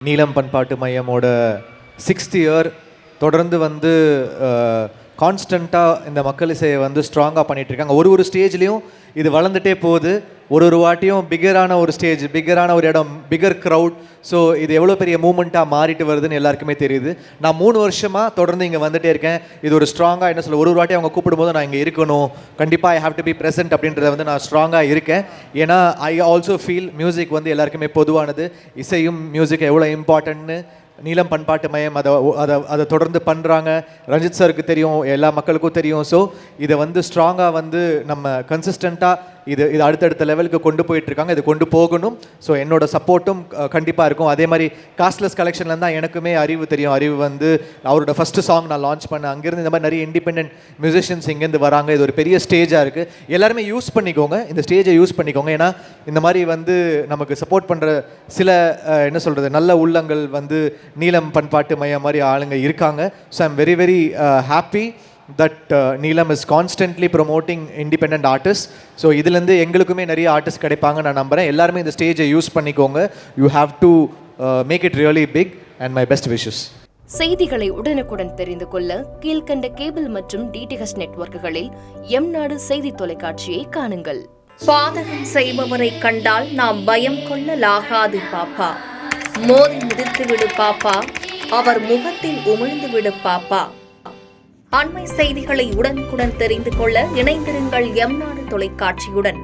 நீலம் பண்பாட்டு மையமோட 6th year தொடர்ந்து வந்து கான்ஸ்டண்ட்டாக இந்த மக்கள் இசையை வந்து ஸ்ட்ராங்காக பண்ணிகிட்ருக்காங்க. ஒரு ஸ்டேஜ்லேயும் இது வளர்ந்துட்டே போகுது. ஒரு வாட்டியும் பிக்கரான ஒரு ஸ்டேஜ், பிக்கரான ஒரு இடம், பிக்கர் க்ரௌட். ஸோ இது எவ்வளோ பெரிய மூமெண்ட்டாக மாறிட்டு வருதுன்னு எல்லாருக்குமே தெரியுது. நான் 3 வருஷமாக தொடர்ந்து இங்கே வந்துட்டே இருக்கேன். இது ஒரு ஸ்ட்ராங்காக என்ன சொல்ல, ஒரு வாட்டி அவங்க கூப்பிடும்போது நான் இங்கே இருக்கணும், கண்டிப்பாக I have to be present அப்படின்றத வந்து நான் ஸ்ட்ராங்காக இருக்கேன். ஏன்னா ஐ ஆல்சோ ஃபீல் மியூசிக் வந்து எல்லாருக்குமே பொதுவானது. இசையும் மியூசிக் எவ்வளோ இம்பார்ட்டன்ட்னு நீலம் பண்பாட்டு மையம் அதை தொடர்ந்து பண்ணுறாங்க. ரஞ்சித் சாருக்கு தெரியும், எல்லா மக்களுக்கும் தெரியும். ஸோ இதை வந்து ஸ்ட்ராங்காக வந்து நம்ம கன்சிஸ்டண்ட்டாக இது அடுத்தடுத்த லெவலுக்கு கொண்டு போயிட்டுருக்காங்க. இது கொண்டு போகணும். ஸோ என்னோட சப்போர்ட்டும் கண்டிப்பாக இருக்கும். அதே மாதிரி காஸ்ட்லெஸ் கலெக்ஷன்லேருந்து தான் எனக்குமே அறிவு தெரியும். அறிவு வந்து அவரோட ஃபஸ்ட்டு சாங் நான் லான்ச் பண்ணேன். அங்கேருந்து இந்த மாதிரி நிறைய இண்டிபெண்டன்ட் மியூசிஷியன்ஸ் இங்கேருந்து வராங்க. இது ஒரு பெரிய ஸ்டேஜாக இருக்குது. எல்லாருமே யூஸ் பண்ணிக்கோங்க, இந்த ஸ்டேஜை யூஸ் பண்ணிக்கோங்க. ஏன்னா இந்த மாதிரி வந்து நமக்கு சப்போர்ட் பண்ணுற சில என்ன சொல்கிறது நல்ல உள்ளங்கள் வந்து நீலம் பண்பாட்டு மையம் மாதிரி ஆளுங்க இருக்காங்க. So I'm very very happy that Neelam is constantly promoting independent artists. So இதுலேருந்து எங்களுக்குமே நிறைய ஆர்டிஸ்ட் கிடைப்பாங்க நான் நம்புகிறேன். எல்லாருமே இந்த ஸ்டேஜை யூஸ் பண்ணிக்கோங்க. You have to make it really big and my best wishes. செய்திகளை உடனுக்குடன் தெரிந்து கொள்ள கீழ்கண்ட கேபிள் மற்றும் டிடிஹெச் நெட்வொர்க்குகளில் எம்நாடு செய்தி தொலைக்காட்சியை காணுங்கள். பாதகம் செய்பவரை கண்டால் நாம் பயம் கொள்ளலாகாது பாப்பா. மோதி மிதித்து விடு பாப்பா, அவர் முகத்தில் உமிழ்ந்து விடு பாப்பா. அண்மை செய்திகளை உடனுக்குடன் தெரிந்து கொள்ள இணைந்திருங்கள் எம்நாடு தொலைக்காட்சியுடன்.